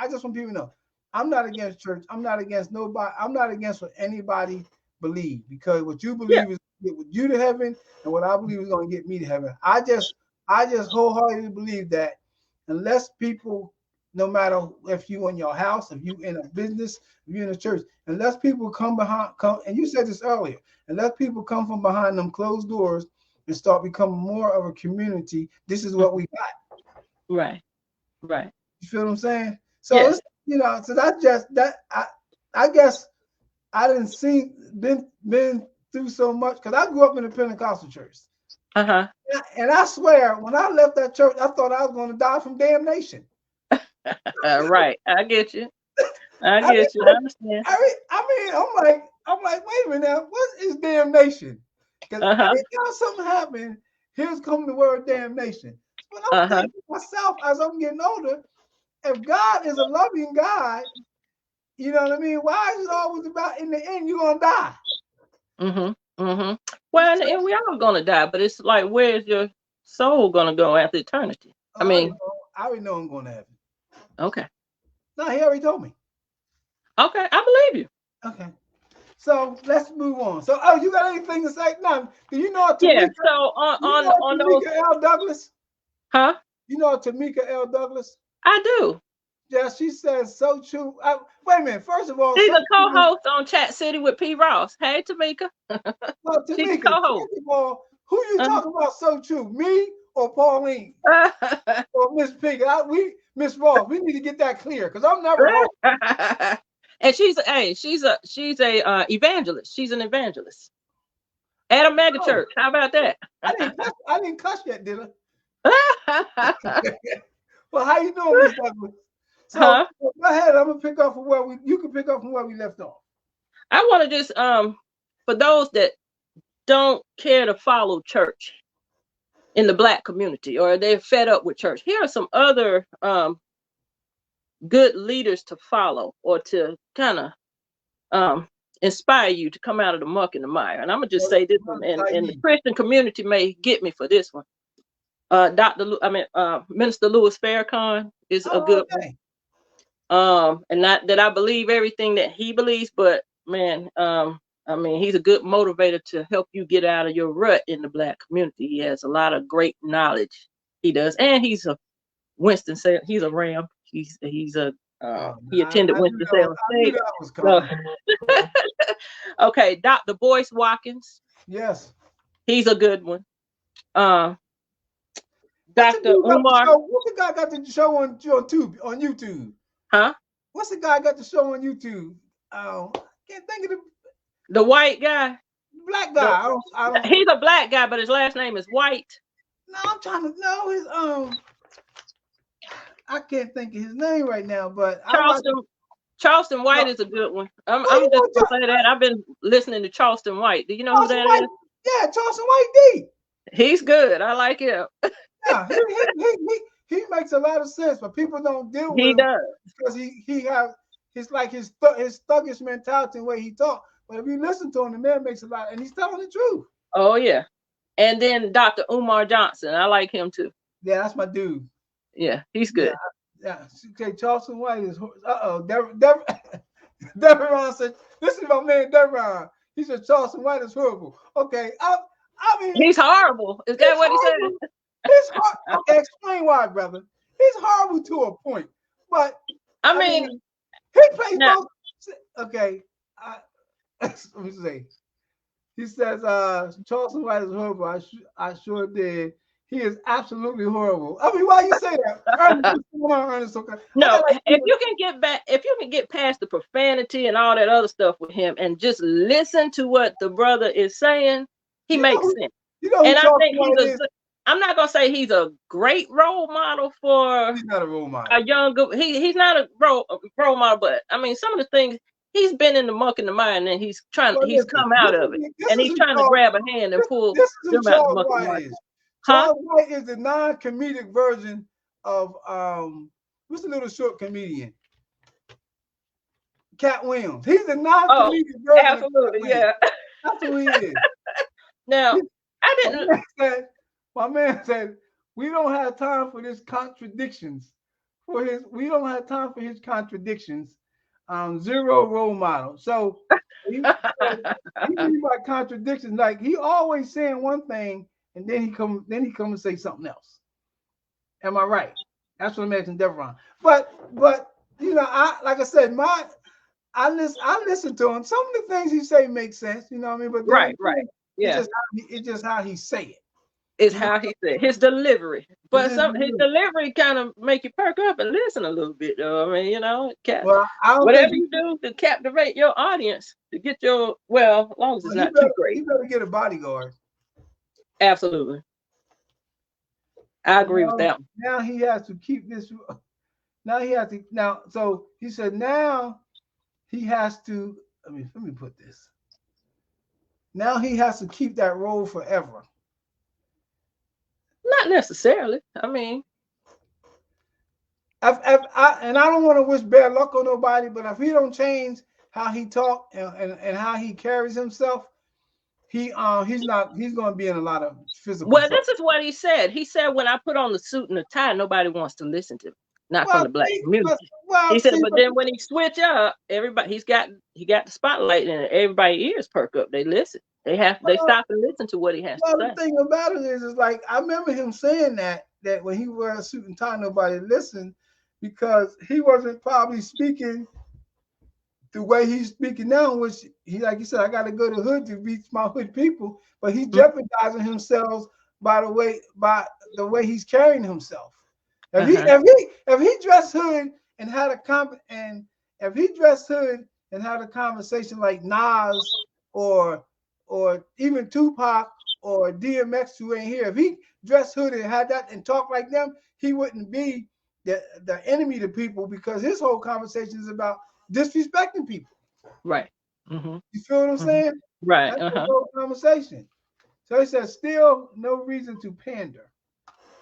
just want people to know, I'm not against church. I'm not against nobody. I'm not against what anybody believe, because what you believe is get you to heaven, and what I believe is going to get me to heaven. I just wholeheartedly believe that unless people, no matter if you in your house, if you in a business, if you in a church, unless people come, and you said this earlier, unless people come from behind them closed doors and start becoming more of a community, this is what we got. Right. You feel what I'm saying? So so that's just that. I guess I didn't see been through so much, because I grew up in a Pentecostal church. And I swear, when I left that church, I thought I was going to die from damnation. Right. I get you. I understand. I'm like, wait a minute now, what is damnation? Because anytime something happened, here's come the word damnation. But I'm thinking to myself, as I'm getting older, if God is a loving God, you know what I mean? Why is it always about in the end you're gonna die? Well, and we are gonna die, but it's like, where's your soul gonna go after eternity? I already know I'm going to heaven. Okay. No, he already told me. Okay, I believe you. Okay. So let's move on. So, you got anything to say? No. Do you know Tamika? Yeah. So on Tamika those. L. Douglas? Huh? You know Tamika L. Douglas? I do. Yeah, she says so true. Wait a minute. First of all, she's a co-host on Chat City with P. Ross. Hey, Tamika. Well, Tamika, she's a co-host. First of all, who you talking about so true? Me or Pauline? Or Miss Piggy? Miss Ross. We need to get that clear, because I'm never wrong. And she's a evangelist. She's an evangelist at a mega church. How about that? I didn't cuss yet, did I? Well, how you doing, Miss Douglas? So go ahead. I'm gonna pick up from where you can pick up from where we left off. I want to just for those that don't care to follow church in the Black community, or they're fed up with church, here are some other good leaders to follow, or to kind of inspire you to come out of the muck and the mire. And I'm gonna just say this one, and the Christian community may get me for this one. Minister Louis Farrakhan is a good one. And not that I believe everything that he believes, but man, he's a good motivator to help you get out of your rut in the Black community. He has a lot of great knowledge. He does, and he's a Winston-Salem. He's a Ram. He attended Winston-Salem State. Okay, Dr. Boyce Watkins. Yes, he's a good one. Dr. Umar. What's the guy got the show on YouTube? Huh? What's the guy got the show on YouTube? I can't think of the white guy. Black guy. He's a black guy, but his last name is White. No, I'm trying to know his I can't think of his name right now, but Charleston White is a good one. I'm just gonna say that. I've been listening to Charleston White. Do you know who that is? Yeah, Charleston White D. He's good. I like him. Yeah, he makes a lot of sense, but people don't deal with him. He does, because he has his thuggish mentality and way he talk. But if you listen to him, the man makes a lot, and he's telling the truth. Oh yeah. And then Dr. Umar Johnson, I like him too. Yeah, that's my dude. Yeah, he's good. Yeah. Okay, Charleston White is Deveron said, this is my man Deveron. He said Charleston White is horrible. Okay, I mean, he's horrible. Is that what he said? It's hard. Okay, explain why, brother. He's horrible to a point. But I mean, he plays now, both. Okay, let me see. He says, Charleston White is horrible. I sure did. He is absolutely horrible. I mean, why you say that? Ernest, what's going on, Ernest? Okay. no, if you can get back, if you can get past the profanity and all that other stuff with him and just listen to what the brother is saying, he makes sense. You know who And I Charleston think White is? I'm not gonna say he's a great role model for He's not a role model. a young. He's not a role model, but I mean, some of the things he's been in the muck and the mire, and he's trying. He's come out of it, and he's trying to grab a hand and pull them out the muck and mire. Charles White is the non-comedic version of what's the little short comedian? Cat Williams. He's the non-comedic version. Absolutely, yeah. That's who he is. Now, I didn't. My man said, we don't have time for his contradictions. We don't have time for his contradictions. Zero role model. So he mean by contradictions, like he always saying one thing and then he come and say something else. Am I right? That's what I'm asking Devron. But you know, like I said, I listen to him. Some of the things he say make sense, you know what I mean? But right. Yeah. It's just how he say it. It's how he said his delivery. But his delivery kind of make you perk up and listen a little bit, though. I mean, you know, whatever you do to captivate your audience, to get your as long as it's not too great. You better get a bodyguard. Absolutely. I agree with that. Now he has to keep this. So he said now he has to. Let me put this. Now he has to keep that role forever. Not necessarily. I mean, and I don't want to wish bad luck on nobody, but if he don't change how he talk and how he carries himself, he's going to be in a lot of physical. Well, this is what he said. He said, when I put on the suit and the tie, nobody wants to listen to me. Not from the black community. He said, but then when he switch up, everybody he got the spotlight and everybody's ears perk up. They listen. They stop and listen to what he has to say. The thing about it is like I remember him saying that when he wore a suit and tie, nobody listened because he wasn't probably speaking the way he's speaking now, which he, like you said, I got to go to hood to reach my hood people, but he's jeopardizing himself by the way he's carrying himself. If he dressed hood and had a conversation like Nas or even Tupac or DMX who ain't here, if he dressed hood and had that and talked like them, he wouldn't be the enemy to people because his whole conversation is about disrespecting people. Right. Mm-hmm. You feel what I'm saying? Right. That's the whole conversation. So he says, still no reason to pander.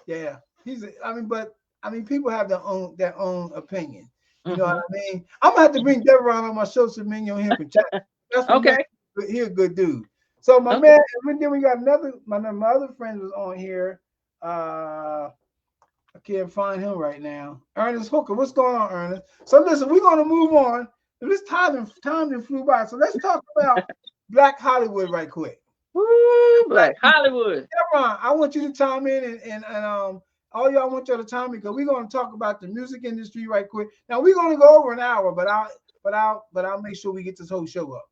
Yeah. People have their own opinion. You know what I mean? I'm gonna have to bring Devron on my show so me and him can chat. That's okay. He's a good dude. So my man, and then we got my other friend was on here. I can't find him right now. Ernest Hooker. What's going on, Ernest? So listen, we're gonna move on. This time flew by. So let's talk about Black Hollywood right quick. Woo, Black Hollywood. Devron, I want you to chime in and all y'all want y'all to chime in because we're gonna talk about the music industry right quick. Now we're gonna go over an hour, but I'll make sure we get this whole show up.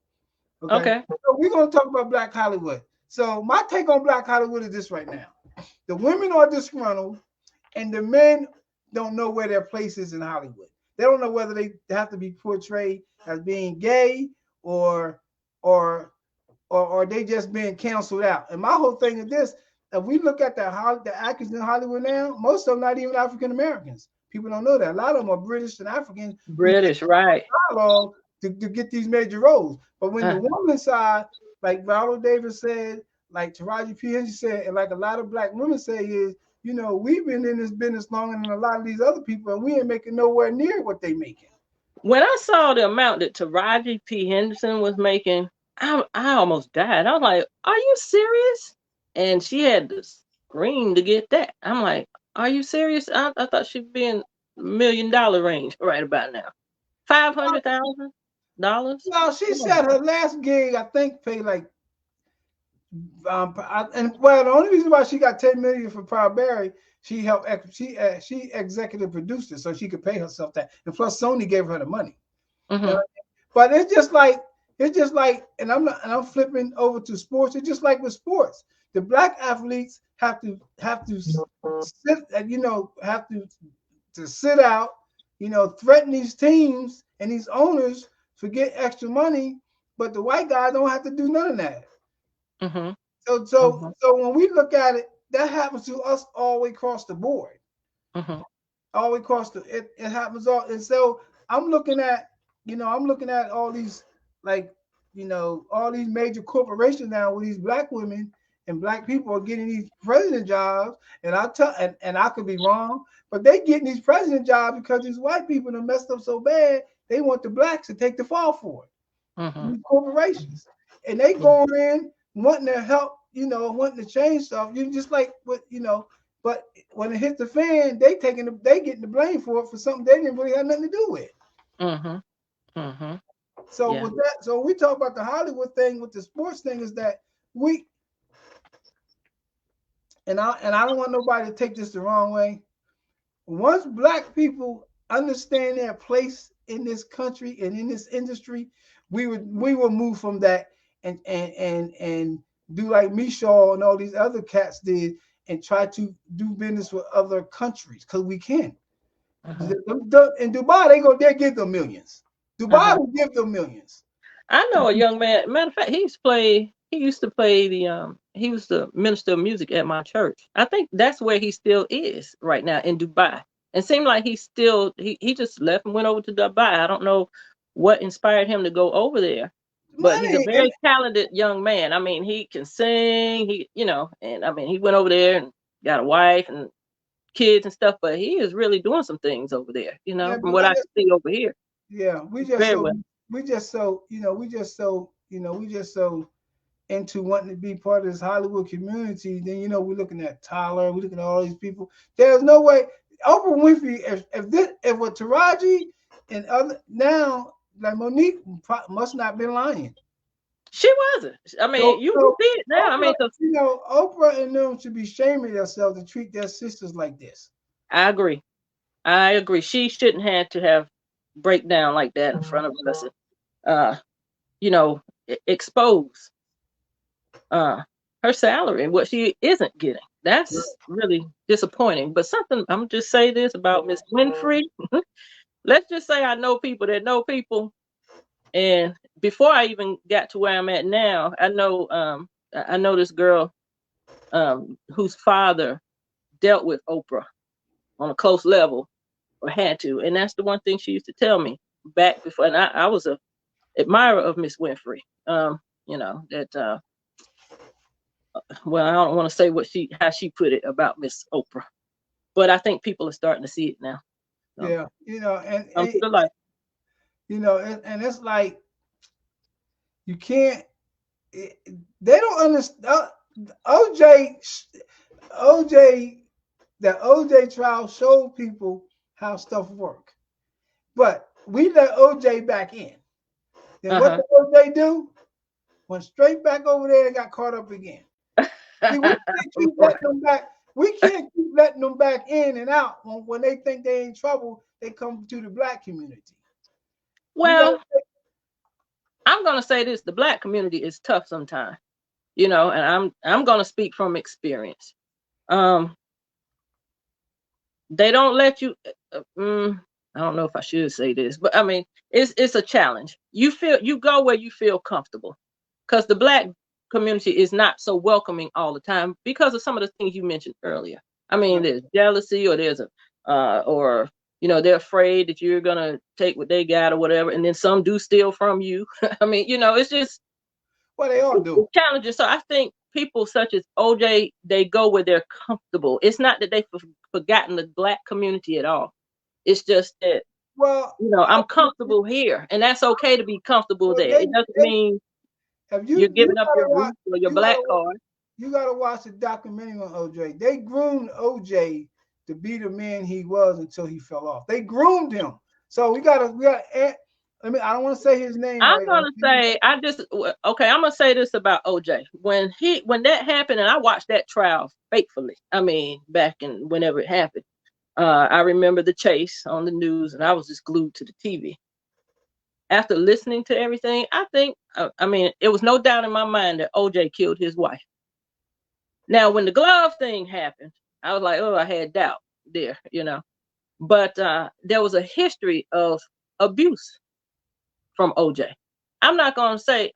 Okay. So we're gonna talk about Black Hollywood. So my take on Black Hollywood is this right now. The women are disgruntled and the men don't know where their place is in Hollywood. They don't know whether they have to be portrayed as being gay or they just being canceled out. And my whole thing is this: if we look at the actors in Hollywood now, most of them not even African Americans. People don't know that. A lot of them are British and Africans. British, right? To get these major roles. But when the woman side, like Viola Davis said, like Taraji P. Henry said, and like a lot of black women say is, you know, we've been in this business longer than a lot of these other people, and we ain't making nowhere near what they making. When I saw the amount that Taraji P. Henderson was making, I almost died. I was like, are you serious? And she had to scream to get that. I'm like, are you serious? I thought she'd be in $1 million range right about now. $500,000? No, she said her last gig, I think, paid like And well, the only reason why she got 10 million for Proud Barry, she helped. She executive produced it, so she could pay herself that. And plus, Sony gave her the money. You Mm-hmm. know? But it's just like, and I'm flipping over to sports. It's just like with sports, the black athletes have to sit, have to sit out, threaten these teams and these owners for get extra money, but the white guy don't have to do none of that. Mm-hmm. So so Mm-hmm. so when we look at it, that happens to us all the way across the board. Mm-hmm. All the way across it happens all. And so I'm looking at, all these, like, all these major corporations now with these black women and black people are getting these president jobs. And I could be wrong, but they getting these president jobs because these white people done messed up so bad they want the blacks to take the fall for it. Mm-hmm. These corporations, and they going in wanting to help, wanting to change stuff. You just like but when it hits the fan, they getting the blame for it for something they didn't really have nothing to do with. Mm-hmm. Mm-hmm. So Yeah. with that, so we talk about the Hollywood thing with the sports thing is that we and I don't want nobody to take this the wrong way. Once black people understand their place in this country and in this industry, we will move from that and do like Mishaw and all these other cats did and try to do business with other countries because we can. Mm-hmm. In Dubai, they give them millions. Dubai Uh-huh. will give them millions. I know a young man. Matter of fact, he used to play he was the minister of music at my church. I think that's where he still is right now in Dubai. And seemed like he just left and went over to Dubai. I don't know what inspired him to go over there. But he's a Money and very talented young man. I mean, he can sing, and I mean he went over there and got a wife and kids and stuff, but he is really doing some things over there, yeah, from but what I can see over here. yeah, Very well. we just so into wanting to be part of this Hollywood community. Then we're looking at Tyler, we're looking at all these people. There's no way Oprah Winfrey, if with Taraji and other now, like Monique must not been lying. She wasn't. I So, mean, you can so see it now. I Oprah, mean, 'cause Oprah and them should be shaming themselves to treat their sisters like this. I agree. I agree. She shouldn't have to have breakdown like that in front of us. Uh, expose uh her salary and what she isn't getting. That's really disappointing. But something I'm just say this about Miss Winfrey. Let's just say I know people that know people, and before I even got to where I'm at now, I know this girl whose father dealt with Oprah on a close level or had to. And that's the one thing she used to tell me back before. And I was a admirer of Miss Winfrey. That well, I don't want to say how she put it about Miss Oprah, but I think people are starting to see it now. So, Yeah, come to the light. and it's like you can't. They don't understand. OJ, OJ, the OJ trial showed people how stuff work, but we let OJ back in. Then what did OJ do? Went straight back over there and got caught up again. See, we can't keep letting them back. We can't keep letting them back in and out when they think they in trouble. They come to the black community. Well, I'm gonna say this: the black community is tough sometimes, and I'm gonna speak from experience. They don't let you. I don't know if I should say this, but I mean, it's a challenge. You go where you feel comfortable, because the black community is not so welcoming all the time because of some of the things you mentioned earlier. I mean, there's jealousy, or they're afraid that you're gonna take what they got or whatever, and then some do steal from you. I mean, it's just what they all do. Challenges. So I think people such as OJ, they go where they're comfortable. It's not that they've forgotten the black community at all. It's just that, I'm comfortable here, and that's okay to be comfortable there. It doesn't mean you're giving up your roots or your black card. You got to watch the documentary on OJ. They groomed OJ to be the man he was until he fell off. They groomed him. So we got I don't want to say his name I'm right. gonna say okay. I'm gonna say this about OJ. When that happened, and I watched that trial faithfully. I mean, back in whenever it happened, I remember the chase on the news, and I was just glued to the TV. After listening to everything, I think, I mean, it was no doubt in my mind that OJ killed his wife. Now, when the glove thing happened, I was like, oh, I had doubt there, you know. But there was a history of abuse from OJ. I'm not gonna say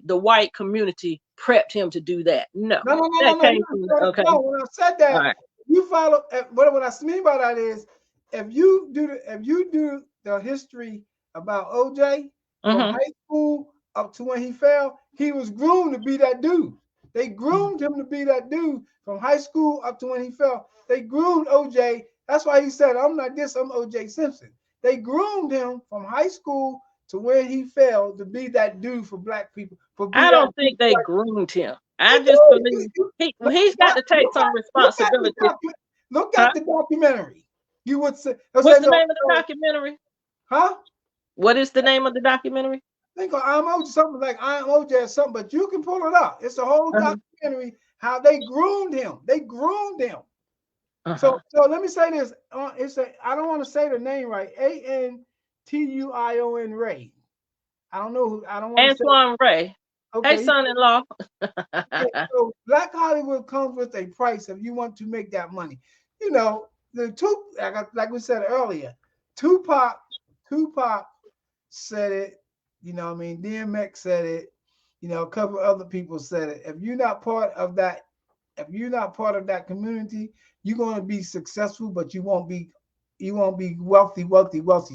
the white community prepped him to do that. No, that came from okay. No, when I said that, All right. you follow. What I mean by that is, if you do the history about OJ from high school up to when he fell, he was groomed to be that dude. They groomed him to be that dude from high school up to when he fell. They groomed OJ. That's why he said, "I'm not this. I'm OJ Simpson." They groomed him from high school to where he fell to be that dude for black people. I don't think they groomed him. I just believe he's got to take some responsibility. Look at the documentary. You would say, what's the name of the documentary? Huh? What is the name of the documentary? I think I'm OJ, something like I'm OJ or something, but you can pull it up. It's a whole documentary how they groomed him. They groomed him. So let me say this. I don't want to say the name right. Antuion Ray. I don't know who. I don't want to say Antoine Ray. Okay. Hey, son-in-law. So Black Hollywood comes with a price if you want to make that money. You know, the two, like we said earlier, Tupac said it. You know, what I mean, DMX said it. You know, a couple of other people said it. If you're not part of that community, you're going to be successful, but you won't be wealthy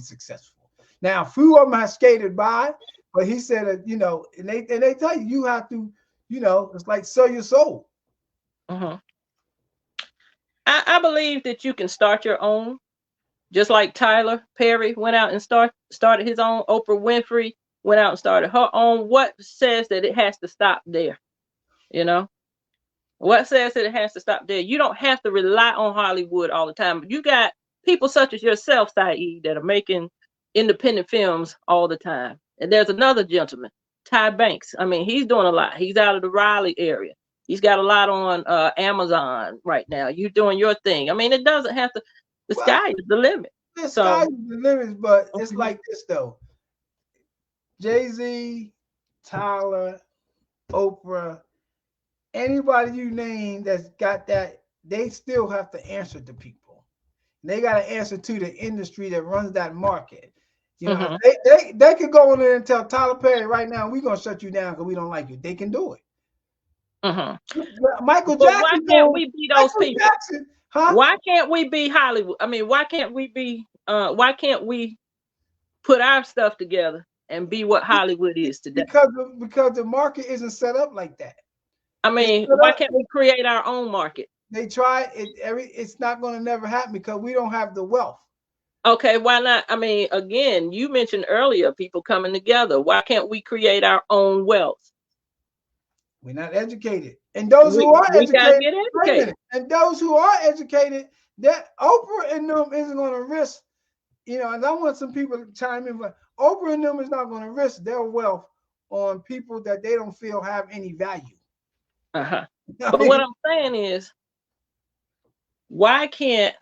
successful. Now, a few of them have skated by, but he said that, you know, and they tell you have to, you know, it's like sell your soul. I believe that you can start your own, just like Tyler Perry went out and started his own. Oprah Winfrey went out and started her own. What says that it has to stop there? You know, what says that it has to stop there? You don't have to rely on Hollywood all the time. You got people such as yourself, Syed, that are making independent films all the time. And there's another gentleman, Ty Banks. I mean, he's doing a lot. He's out of the Raleigh area. He's got a lot on Amazon right now. You're doing your thing. I mean, it doesn't have to. The sky is the limit. The sky is the limit, but it's like this though. Jay-Z, Tyler, Oprah, anybody you name that's got that, they still have to answer to people. They got to answer to the industry that runs that market. You know, they could go in there and tell Tyler Perry right now, we're gonna shut you down because we don't like you. They can do it. Michael Jackson. Why can't we be those people? Jackson, huh? Why can't we be Hollywood? I mean, why can't we be? Why can't we put our stuff together and be what Hollywood is today? Because the market isn't set up like that. I mean, why can't we create our own market? They try it. It's not going to never happen because we don't have the wealth. Okay, why not? I mean, again, you mentioned earlier people coming together. Why can't we create our own wealth? We're not educated, and those who are educated, and those who are educated, that Oprah and them isn't going to risk. You know, and I want some people to chime in, but Oprah and them is not going to risk their wealth on people that they don't feel have any value. But what I'm saying is, why can't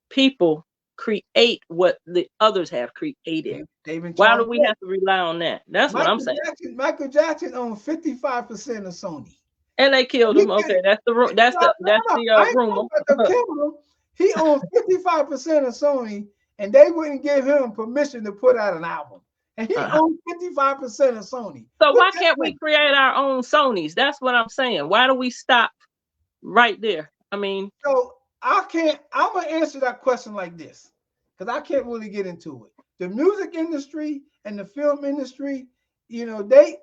people create what the others have created? Why do we have to rely on that? That's what I'm saying. Michael Jackson owned 55% of Sony, and they killed him. Okay, that's the rumor. He owned 55% of Sony, and they wouldn't give him permission to put out an album. And he owned 55% of Sony. So why can't we create our own Sonys? That's what I'm saying. Why do we stop right there? I mean, so I'm gonna answer that question like this, because I can't really get into it. The music industry and the film industry, you know, they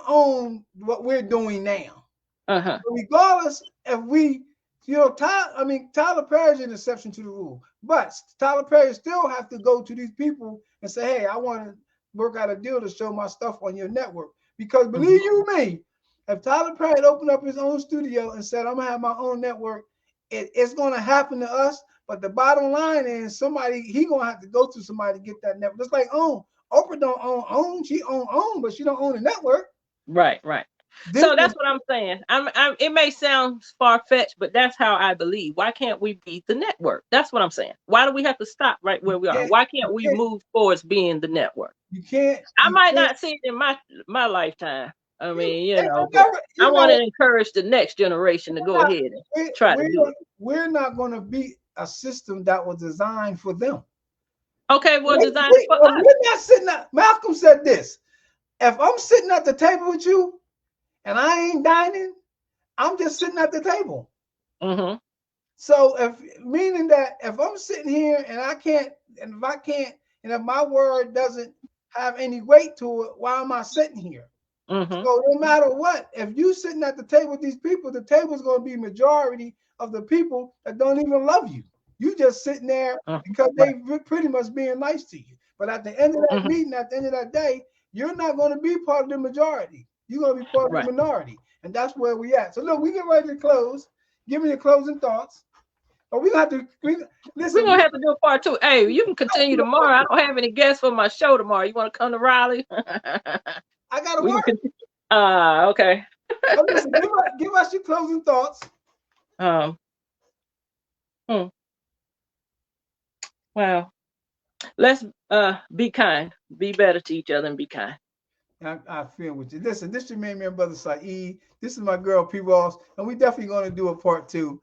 own what we're doing now. Regardless if we, you know, Tyler Perry's an exception to the rule, but Tyler Perry still have to go to these people and say, hey, I want to work out a deal to show my stuff on your network. Because believe you me, if Tyler Perry had opened up his own studio and said, I'm gonna have my own network, it's gonna happen to us, But the bottom line is somebody he gonna have to go to somebody to get that network. Just like Oprah don't own, she own, but she don't own the network. Right. So that's what I'm saying. It may sound far-fetched, but that's how I believe. Why can't we be the network? That's what I'm saying. Why do we have to stop right where we are? Why can't we move towards being the network? You can't. I might not see it in my lifetime. I mean, I want to encourage the next generation to go ahead and try to do it. We're not going to be a system that was designed for them. Okay, well, designed for us. We're not sitting at, Malcolm said this. If I'm sitting at the table with you and I ain't dining, I'm just sitting at the table. Mm-hmm. So meaning that if I'm sitting here and if my word doesn't have any weight to it, why am I sitting here? Mm-hmm. So no matter what, if you sitting at the table with these people, the table is going to be majority of the people that don't even love you. You just sitting there because they pretty much being nice to you. But at the end of that meeting, at the end of that day, you're not going to be part of the majority. You're going to be part of the minority. And that's where we at. So look, we get ready to close. Give me your closing thoughts. But we're going to have to do a part 2. Hey, you can continue tomorrow. I don't have any guests for my show tomorrow. You want to come to Raleigh? I got to work. Okay. Listen, give us your closing thoughts. Well, let's be kind. Be better to each other and be kind. I feel with you. Listen, this is your man, Brother Syed. This is my girl, P. Ross, and we definitely going to do a part 2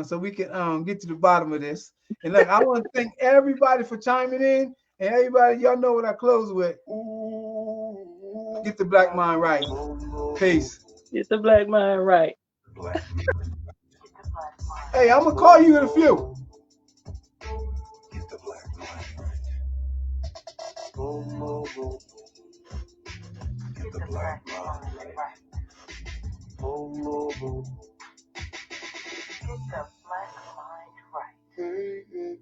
so we can get to the bottom of this. And look, I want to thank everybody for chiming in, and everybody, y'all know what I close with. Get the black mind right. Peace. Get the black mind right. Hey, I'm going to call you in a few. Get the black mind right. Get the black mind right. Get the black mind right.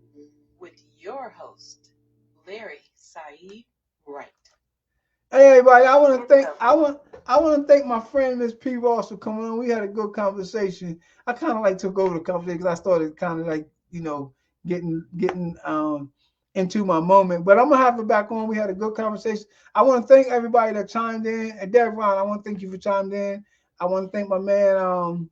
With your host, Lary Syid Wright. Hey everybody, I want to thank my friend Miss P. Ross for coming on. We had a good conversation. I kind of like took over the conversation because I started kind of like getting into my moment. But I'm gonna have her back on. We had a good conversation. I want to thank everybody that chimed in. And Devon, I want to thank you for chiming in. I want to thank my man.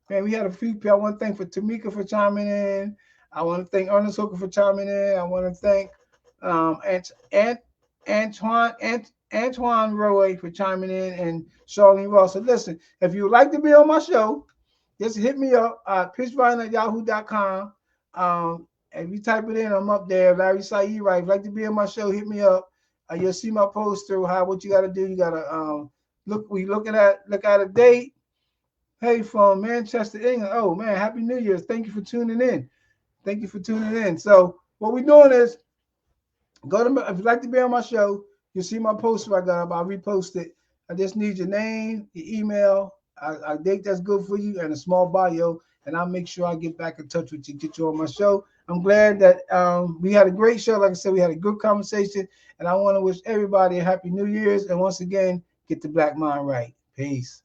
We had a few people. I want to thank for Tamika for chiming in. I want to thank Ernest Hooker for chiming in. I want to thank Antoine Roy for chiming in, and Charlene Ross. So listen, if you would like to be on my show, just hit me up at pitchvine@yahoo.com. If you type it in, I'm up there. Lary Syid Wright. If you'd like to be on my show, hit me up. You'll see my poster. What you got to do? You got to look at a date. Hey, from Manchester, England. Oh man, Happy New Year's! Thank you for tuning in. So what we're doing is if you'd like to be on my show, you'll see my poster I got up. I'll repost it. I just need your name, your email, a date that's good for you, and a small bio, and I'll make sure I get back in touch with you, get you on my show. I'm glad that we had a great show. Like I said, we had a good conversation, and I want to wish everybody a Happy New Year's. And once again, get the black mind right. Peace.